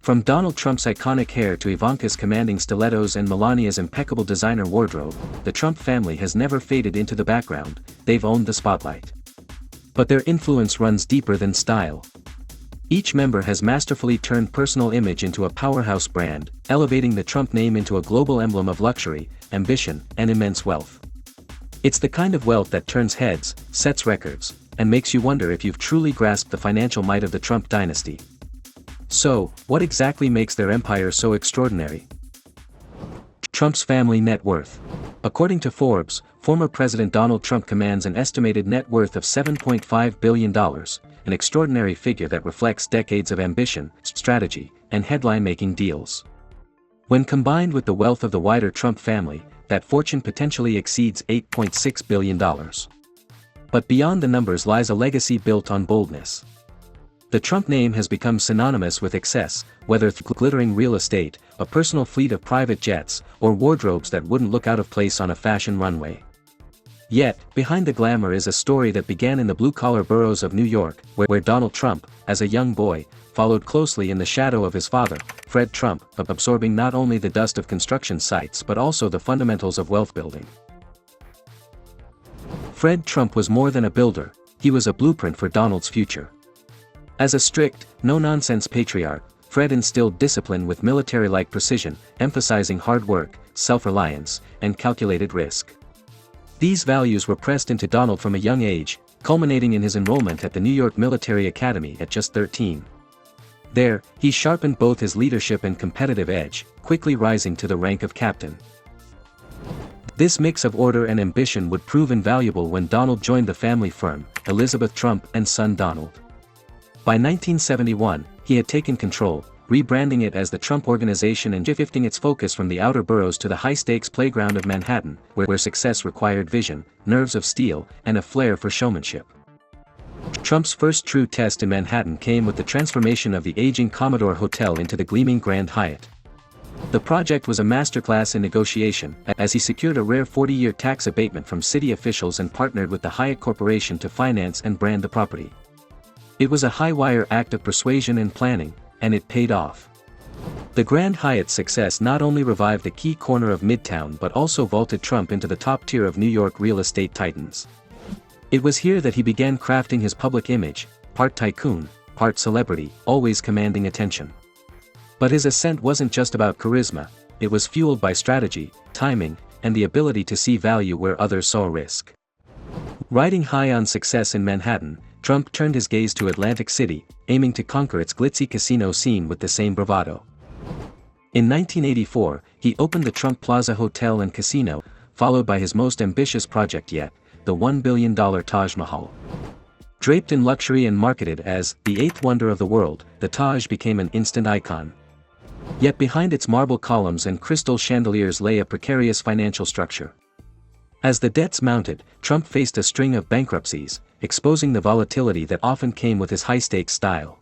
From Donald Trump's iconic hair to Ivanka's commanding stilettos and Melania's impeccable designer wardrobe, the Trump family has never faded into the background, they've owned the spotlight. But their influence runs deeper than style. Each member has masterfully turned personal image into a powerhouse brand, elevating the Trump name into a global emblem of luxury, ambition, and immense wealth. It's the kind of wealth that turns heads, sets records, and makes you wonder if you've truly grasped the financial might of the Trump dynasty. So, what exactly makes their empire so extraordinary? Trump's family net worth. According to Forbes, former President Donald Trump commands an estimated net worth of $7.5 billion, an extraordinary figure that reflects decades of ambition, strategy, and headline-making deals. When combined with the wealth of the wider Trump family, that fortune potentially exceeds $8.6 billion. But beyond the numbers lies a legacy built on boldness. The Trump name has become synonymous with excess, whether through glittering real estate, a personal fleet of private jets, or wardrobes that wouldn't look out of place on a fashion runway. Yet, behind the glamour is a story that began in the blue-collar boroughs of New York, where Donald Trump, as a young boy, followed closely in the shadow of his father, Fred Trump, absorbing not only the dust of construction sites but also the fundamentals of wealth building. Fred Trump was more than a builder, he was a blueprint for Donald's future. As a strict, no-nonsense patriarch, Fred instilled discipline with military-like precision, emphasizing hard work, self-reliance, and calculated risk. These values were pressed into Donald from a young age, culminating in his enrollment at the New York Military Academy at just 13. There, he sharpened both his leadership and competitive edge, quickly rising to the rank of captain. This mix of order and ambition would prove invaluable when Donald joined the family firm, Elizabeth Trump and son Donald. By 1971, he had taken control, rebranding it as the Trump Organization and shifting its focus from the outer boroughs to the high-stakes playground of Manhattan, where success required vision, nerves of steel, and a flair for showmanship. Trump's first true test in Manhattan came with the transformation of the aging Commodore Hotel into the gleaming Grand Hyatt. The project was a masterclass in negotiation, as he secured a rare 40-year tax abatement from city officials and partnered with the Hyatt Corporation to finance and brand the property. It was a high-wire act of persuasion and planning, and it paid off. The Grand Hyatt's success not only revived the key corner of Midtown but also vaulted Trump into the top tier of New York real estate titans. It was here that he began crafting his public image, part tycoon, part celebrity, always commanding attention. But his ascent wasn't just about charisma, it was fueled by strategy, timing, and the ability to see value where others saw risk. Riding high on success in Manhattan, Trump turned his gaze to Atlantic City, aiming to conquer its glitzy casino scene with the same bravado. In 1984, he opened the Trump Plaza Hotel and Casino, followed by his most ambitious project yet, the $1 billion Taj Mahal. Draped in luxury and marketed as the eighth wonder of the world, the Taj became an instant icon. Yet behind its marble columns and crystal chandeliers lay a precarious financial structure. As the debts mounted, Trump faced a string of bankruptcies, exposing the volatility that often came with his high-stakes style.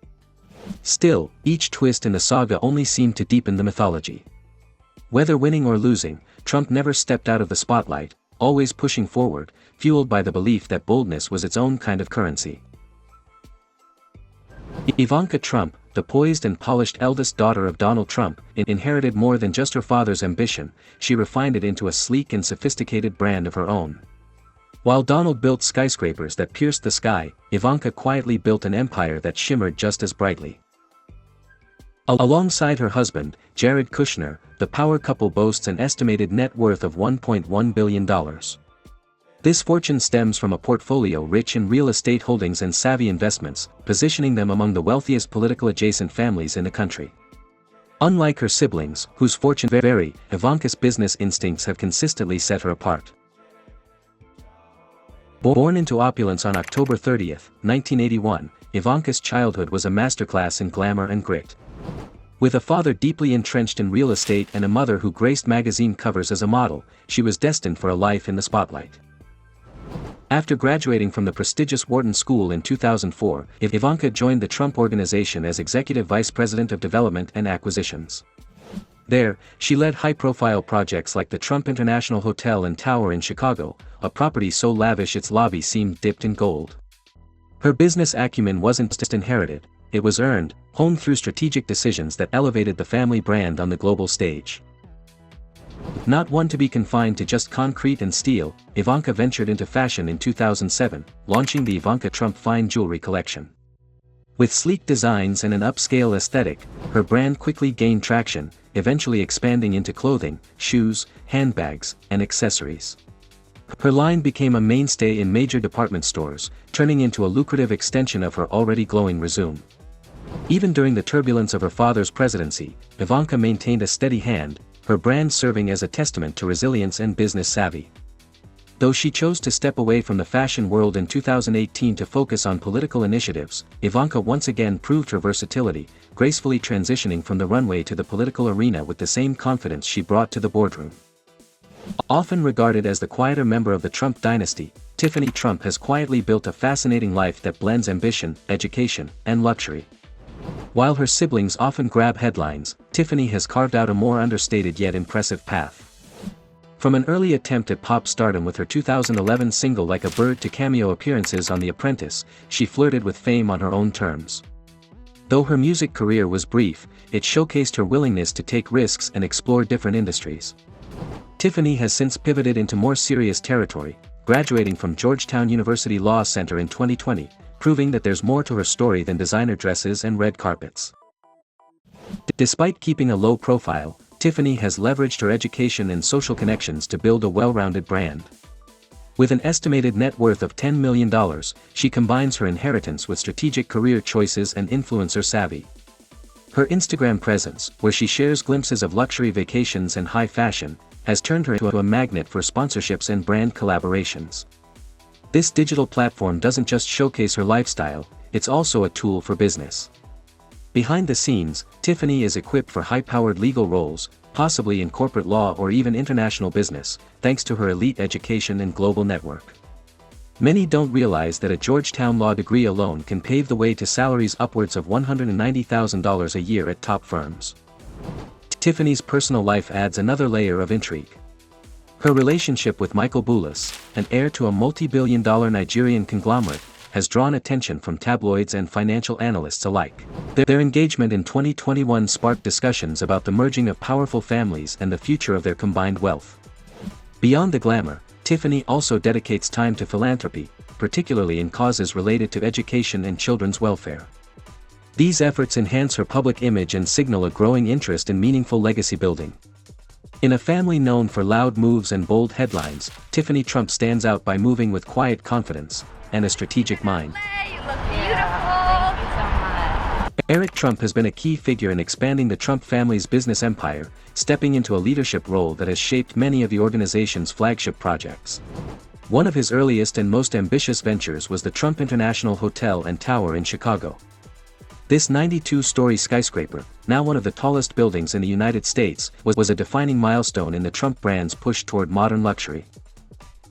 Still, each twist in the saga only seemed to deepen the mythology. Whether winning or losing, Trump never stepped out of the spotlight, always pushing forward, fueled by the belief that boldness was its own kind of currency. Ivanka Trump, the poised and polished eldest daughter of Donald Trump, inherited more than just her father's ambition, she refined it into a sleek and sophisticated brand of her own. While Donald built skyscrapers that pierced the sky, Ivanka quietly built an empire that shimmered just as brightly. Alongside her husband, Jared Kushner, the power couple boasts an estimated net worth of $1.1 billion. This fortune stems from a portfolio rich in real estate holdings and savvy investments, positioning them among the wealthiest political-adjacent families in the country. Unlike her siblings, whose fortunes vary, Ivanka's business instincts have consistently set her apart. Born into opulence on October 30, 1981, Ivanka's childhood was a masterclass in glamour and grit. With a father deeply entrenched in real estate and a mother who graced magazine covers as a model, she was destined for a life in the spotlight. After graduating from the prestigious Wharton School in 2004, Ivanka joined the Trump Organization as Executive Vice President of Development and Acquisitions. There, she led high-profile projects like the Trump International Hotel and Tower in Chicago, a property so lavish its lobby seemed dipped in gold. Her business acumen wasn't just inherited, it was earned, honed through strategic decisions that elevated the family brand on the global stage. Not one to be confined to just concrete and steel, Ivanka ventured into fashion in 2007, launching the Ivanka Trump Fine Jewelry collection. With sleek designs and an upscale aesthetic, her brand quickly gained traction, eventually expanding into clothing, shoes, handbags, and accessories. Her line became a mainstay in major department stores, turning into a lucrative extension of her already glowing resume. Even during the turbulence of her father's presidency, Ivanka maintained a steady hand, her brand serving as a testament to resilience and business savvy. Though she chose to step away from the fashion world in 2018 to focus on political initiatives, Ivanka once again proved her versatility, gracefully transitioning from the runway to the political arena with the same confidence she brought to the boardroom. Often regarded as the quieter member of the Trump dynasty, Tiffany Trump has quietly built a fascinating life that blends ambition, education, and luxury. While her siblings often grab headlines, Tiffany has carved out a more understated yet impressive path. From an early attempt at pop stardom with her 2011 single Like a Bird to cameo appearances on The Apprentice, she flirted with fame on her own terms. Though her music career was brief, it showcased her willingness to take risks and explore different industries. Tiffany has since pivoted into more serious territory, graduating from Georgetown University Law Center in 2020, proving that there's more to her story than designer dresses and red carpets. Despite keeping a low profile, Tiffany has leveraged her education and social connections to build a well-rounded brand. With an estimated net worth of $10 million, she combines her inheritance with strategic career choices and influencer savvy. Her Instagram presence, where she shares glimpses of luxury vacations and high fashion, has turned her into a magnet for sponsorships and brand collaborations. This digital platform doesn't just showcase her lifestyle, it's also a tool for business. Behind the scenes, Tiffany is equipped for high-powered legal roles, possibly in corporate law or even international business, thanks to her elite education and global network. Many don't realize that a Georgetown law degree alone can pave the way to salaries upwards of $190,000 a year at top firms. Tiffany's personal life adds another layer of intrigue. Her relationship with Michael Boulos, an heir to a multi-billion-dollar Nigerian conglomerate, has drawn attention from tabloids and financial analysts alike. Their engagement in 2021 sparked discussions about the merging of powerful families and the future of their combined wealth. Beyond the glamour, Tiffany also dedicates time to philanthropy, particularly in causes related to education and children's welfare. These efforts enhance her public image and signal a growing interest in meaningful legacy building. In a family known for loud moves and bold headlines, Tiffany Trump stands out by moving with quiet confidence and a strategic mind. You look beautiful. Thank you so much. Eric Trump has been a key figure in expanding the Trump family's business empire, stepping into a leadership role that has shaped many of the organization's flagship projects. One of his earliest and most ambitious ventures was the Trump International Hotel and Tower in Chicago. This 92-story skyscraper, now one of the tallest buildings in the United States, was a defining milestone in the Trump brand's push toward modern luxury.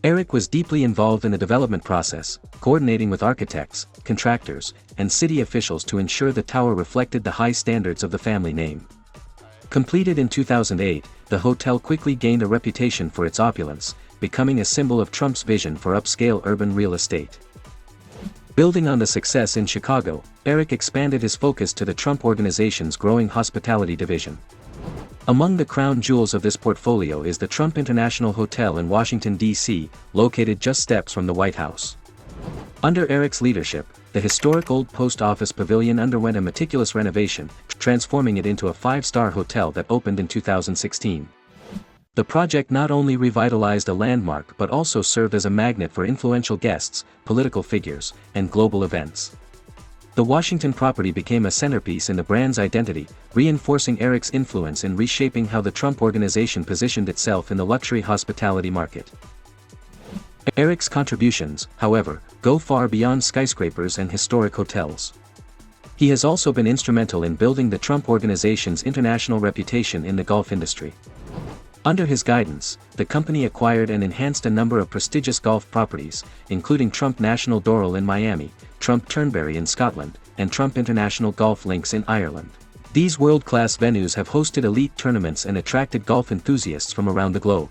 Eric was deeply involved in the development process, coordinating with architects, contractors, and city officials to ensure the tower reflected the high standards of the family name. Completed in 2008, the hotel quickly gained a reputation for its opulence, becoming a symbol of Trump's vision for upscale urban real estate. Building on the success in Chicago, Eric expanded his focus to the Trump Organization's growing hospitality division. Among the crown jewels of this portfolio is the Trump International Hotel in Washington, D.C., located just steps from the White House. Under Eric's leadership, the historic old post office pavilion underwent a meticulous renovation, transforming it into a five-star hotel that opened in 2016. The project not only revitalized a landmark but also served as a magnet for influential guests, political figures, and global events. The Washington property became a centerpiece in the brand's identity, reinforcing Eric's influence in reshaping how the Trump Organization positioned itself in the luxury hospitality market. Eric's contributions, however, go far beyond skyscrapers and historic hotels. He has also been instrumental in building the Trump Organization's international reputation in the golf industry. Under his guidance, the company acquired and enhanced a number of prestigious golf properties, including Trump National Doral in Miami, Trump Turnberry in Scotland, and Trump International Golf Links in Ireland. These world-class venues have hosted elite tournaments and attracted golf enthusiasts from around the globe.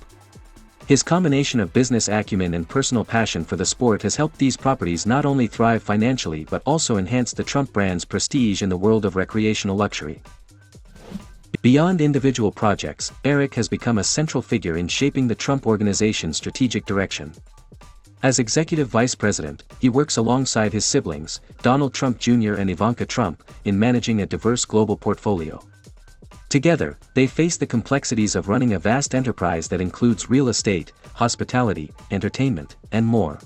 His combination of business acumen and personal passion for the sport has helped these properties not only thrive financially but also enhance the Trump brand's prestige in the world of recreational luxury. Beyond individual projects, Eric has become a central figure in shaping the Trump Organization's strategic direction. As executive vice president, he works alongside his siblings, Donald Trump Jr. and Ivanka Trump, in managing a diverse global portfolio. Together, they face the complexities of running a vast enterprise that includes real estate, hospitality, entertainment, and more.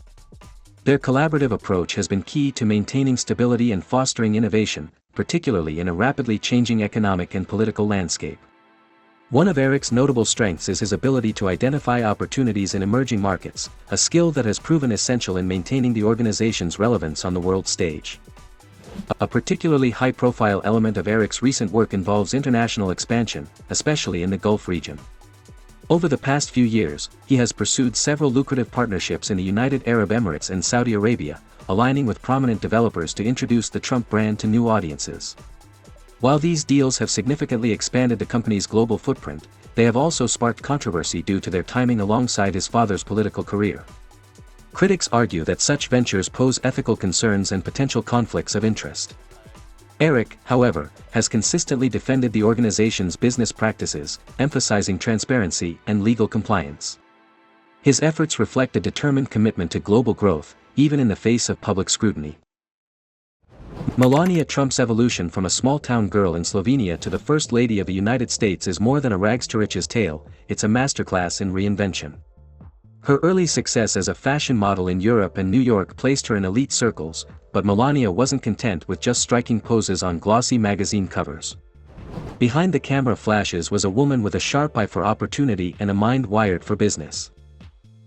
Their collaborative approach has been key to maintaining stability and fostering innovation, particularly in a rapidly changing economic and political landscape. One of Eric's notable strengths is his ability to identify opportunities in emerging markets, a skill that has proven essential in maintaining the organization's relevance on the world stage. A particularly high-profile element of Eric's recent work involves international expansion, especially in the Gulf region. Over the past few years, he has pursued several lucrative partnerships in the United Arab Emirates and Saudi Arabia, aligning with prominent developers to introduce the Trump brand to new audiences. While these deals have significantly expanded the company's global footprint, they have also sparked controversy due to their timing alongside his father's political career. Critics argue that such ventures pose ethical concerns and potential conflicts of interest. Eric, however, has consistently defended the organization's business practices, emphasizing transparency and legal compliance. His efforts reflect a determined commitment to global growth, even in the face of public scrutiny. Melania Trump's evolution from a small-town girl in Slovenia to the First Lady of the United States is more than a rags-to-riches tale, it's a masterclass in reinvention. Her early success as a fashion model in Europe and New York placed her in elite circles, but Melania wasn't content with just striking poses on glossy magazine covers. Behind the camera flashes was a woman with a sharp eye for opportunity and a mind wired for business.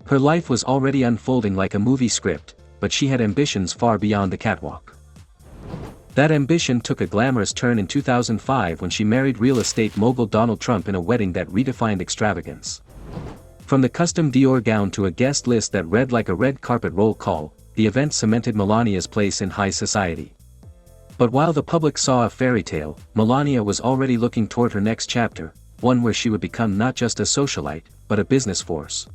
Her life was already unfolding like a movie script, but she had ambitions far beyond the catwalk. That ambition took a glamorous turn in 2005 when she married real estate mogul Donald Trump in a wedding that redefined extravagance. From the custom Dior gown to a guest list that read like a red carpet roll call, the event cemented Melania's place in high society. But while the public saw a fairy tale, Melania was already looking toward her next chapter, one where she would become not just a socialite, but a business force.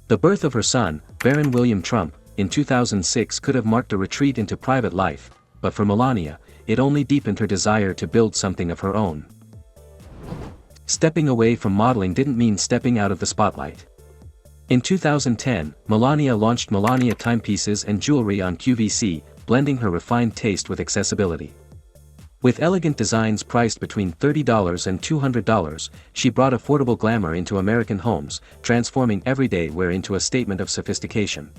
The birth of her son, Baron William Trump, in 2006 could have marked a retreat into private life, but for Melania, it only deepened her desire to build something of her own. Stepping away from modeling didn't mean stepping out of the spotlight. In 2010, Melania launched Melania timepieces and jewelry on QVC, blending her refined taste with accessibility. With elegant designs priced between $30 and $200, she brought affordable glamour into American homes, transforming everyday wear into a statement of sophistication.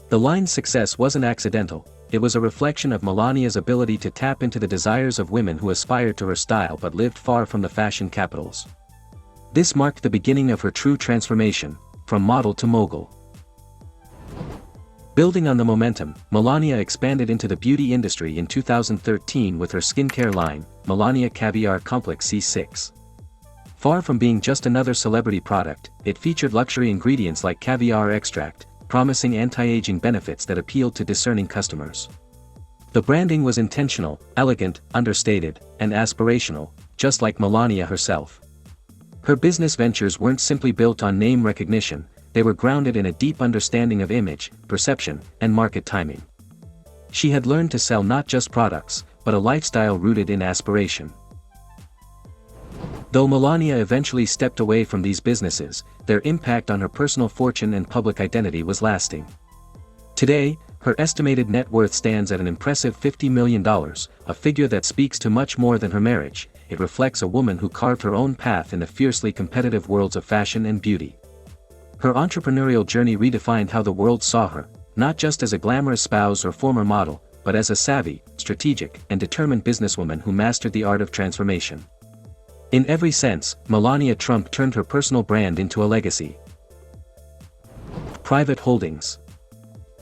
The line's success wasn't accidental, it was a reflection of Melania's ability to tap into the desires of women who aspired to her style but lived far from the fashion capitals. This marked the beginning of her true transformation, from model to mogul. Building on the momentum, Melania expanded into the beauty industry in 2013 with her skincare line, Melania Caviar Complex C6. Far from being just another celebrity product, it featured luxury ingredients like caviar extract, promising anti-aging benefits that appealed to discerning customers. The branding was intentional, elegant, understated, and aspirational, just like Melania herself. Her business ventures weren't simply built on name recognition, they were grounded in a deep understanding of image, perception, and market timing. She had learned to sell not just products, but a lifestyle rooted in aspiration. Though Melania eventually stepped away from these businesses, their impact on her personal fortune and public identity was lasting. Today, her estimated net worth stands at an impressive $50 million, a figure that speaks to much more than her marriage. It reflects a woman who carved her own path in the fiercely competitive worlds of fashion and beauty. Her entrepreneurial journey redefined how the world saw her, not just as a glamorous spouse or former model, but as a savvy, strategic, and determined businesswoman who mastered the art of transformation. In every sense, Melania Trump turned her personal brand into a legacy. Private holdings.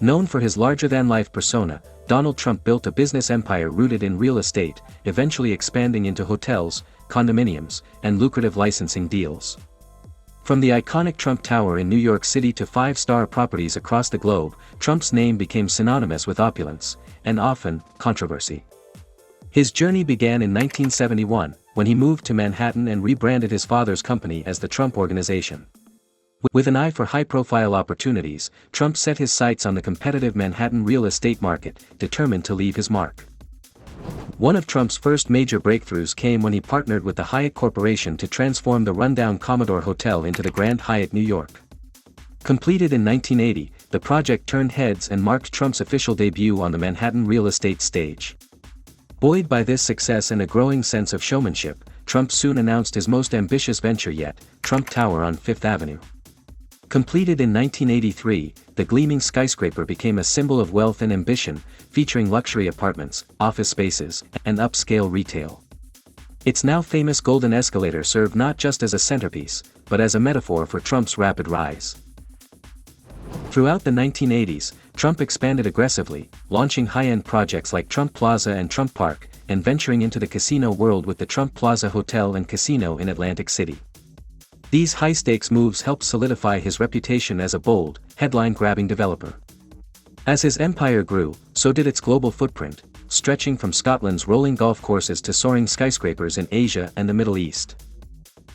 Known for his larger-than-life persona, Donald Trump built a business empire rooted in real estate, eventually expanding into hotels, condominiums, and lucrative licensing deals. From the iconic Trump Tower in New York City to five-star properties across the globe, Trump's name became synonymous with opulence, and often, controversy. His journey began in 1971, when he moved to Manhattan and rebranded his father's company as the Trump Organization. With an eye for high-profile opportunities, Trump set his sights on the competitive Manhattan real estate market, determined to leave his mark. One of Trump's first major breakthroughs came when he partnered with the Hyatt Corporation to transform the rundown Commodore Hotel into the Grand Hyatt New York. Completed in 1980, the project turned heads and marked Trump's official debut on the Manhattan real estate stage. Buoyed by this success and a growing sense of showmanship, Trump soon announced his most ambitious venture yet, Trump Tower on Fifth Avenue. Completed in 1983, the gleaming skyscraper became a symbol of wealth and ambition, featuring luxury apartments, office spaces, and upscale retail. Its now famous golden escalator served not just as a centerpiece, but as a metaphor for Trump's rapid rise. Throughout the 1980s, Trump expanded aggressively, launching high-end projects like Trump Plaza and Trump Park, and venturing into the casino world with the Trump Plaza Hotel and Casino in Atlantic City. These high-stakes moves helped solidify his reputation as a bold, headline-grabbing developer. As his empire grew, so did its global footprint, stretching from Scotland's rolling golf courses to soaring skyscrapers in Asia and the Middle East.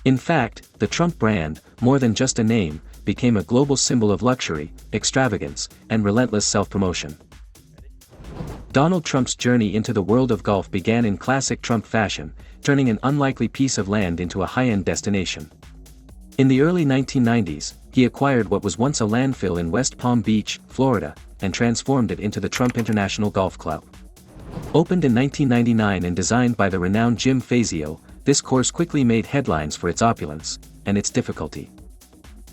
In fact, the Trump brand, more than just a name, became a global symbol of luxury, extravagance, and relentless self-promotion. Donald Trump's journey into the world of golf began in classic Trump fashion, turning an unlikely piece of land into a high-end destination. In the early 1990s, he acquired what was once a landfill in West Palm Beach, Florida, and transformed it into the Trump International Golf Club. Opened in 1999 and designed by the renowned Jim Fazio, this course quickly made headlines for its opulence and its difficulty.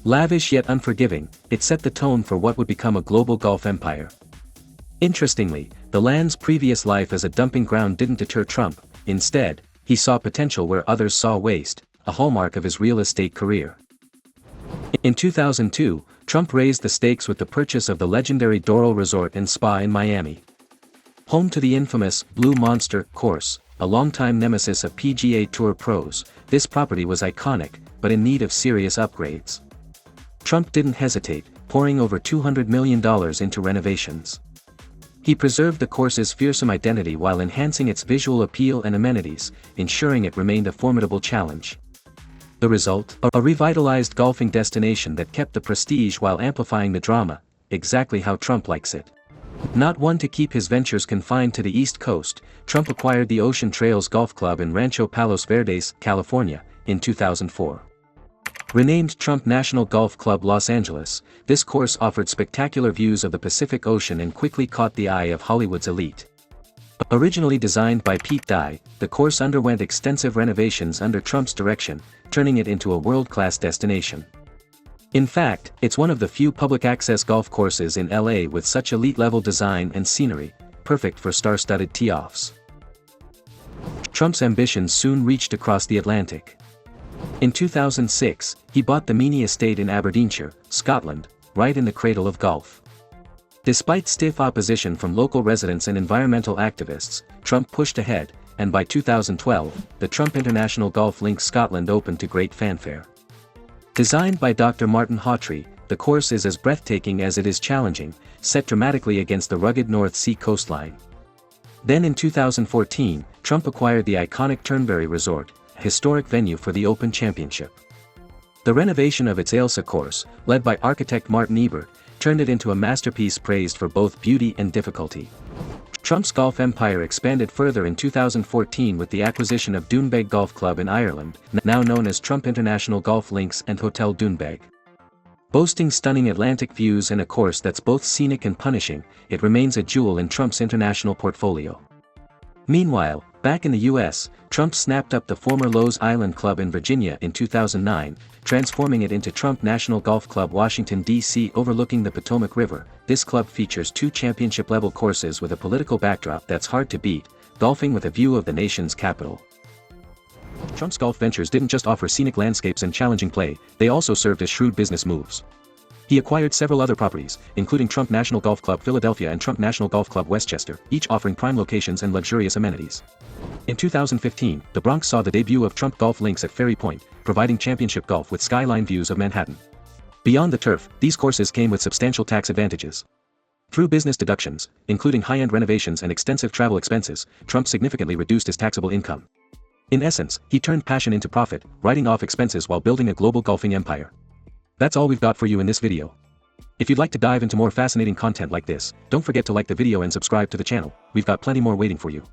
Lavish yet unforgiving, it set the tone for what would become a global golf empire. Interestingly, the land's previous life as a dumping ground didn't deter Trump. Instead, he saw potential where others saw waste, a hallmark of his real estate career. In 2002, Trump raised the stakes with the purchase of the legendary Doral Resort and Spa in Miami. Home to the infamous Blue Monster course, a longtime nemesis of PGA Tour pros, this property was iconic, but in need of serious upgrades. Trump didn't hesitate, pouring over $200 million into renovations. He preserved the course's fearsome identity while enhancing its visual appeal and amenities, ensuring it remained a formidable challenge. The result? A revitalized golfing destination that kept the prestige while amplifying the drama, exactly how Trump likes it. Not one to keep his ventures confined to the East Coast, Trump acquired the Ocean Trails Golf Club in Rancho Palos Verdes, California, in 2004. Renamed Trump National Golf Club Los Angeles, this course offered spectacular views of the Pacific Ocean and quickly caught the eye of Hollywood's elite. Originally designed by Pete Dye, the course underwent extensive renovations under Trump's direction, turning it into a world-class destination. In fact, it's one of the few public-access golf courses in LA with such elite-level design and scenery, perfect for star-studded tee-offs. Trump's ambitions soon reached across the Atlantic. In 2006, he bought the Meany Estate in Aberdeenshire, Scotland, right in the cradle of golf. Despite stiff opposition from local residents and environmental activists, Trump pushed ahead, and by 2012, the Trump International Golf Links Scotland opened to great fanfare. Designed by Dr. Martin Hawtrey, the course is as breathtaking as it is challenging, set dramatically against the rugged North Sea coastline. Then in 2014, Trump acquired the iconic Turnberry Resort, a historic venue for the Open Championship. The renovation of its Ailsa course, led by architect Martin Ebert, turned it into a masterpiece praised for both beauty and difficulty. Trump's golf empire expanded further in 2014 with the acquisition of Doonbeg Golf Club in Ireland, now known as Trump International Golf Links and Hotel Doonbeg. Boasting stunning Atlantic views and a course that's both scenic and punishing, it remains a jewel in Trump's international portfolio. Meanwhile, back in the US, Trump snapped up the former Lowe's Island Club in Virginia in 2009, transforming it into Trump National Golf Club Washington, D.C. overlooking the Potomac River. This club features two championship-level courses with a political backdrop that's hard to beat, golfing with a view of the nation's capital. Trump's golf ventures didn't just offer scenic landscapes and challenging play, they also served as shrewd business moves. He acquired several other properties, including Trump National Golf Club Philadelphia and Trump National Golf Club Westchester, each offering prime locations and luxurious amenities. In 2015, the Bronx saw the debut of Trump Golf Links at Ferry Point, providing championship golf with skyline views of Manhattan. Beyond the turf, these courses came with substantial tax advantages. Through business deductions, including high-end renovations and extensive travel expenses, Trump significantly reduced his taxable income. In essence, he turned passion into profit, writing off expenses while building a global golfing empire. That's all we've got for you in this video. If you'd like to dive into more fascinating content like this, don't forget to like the video and subscribe to the channel, we've got plenty more waiting for you.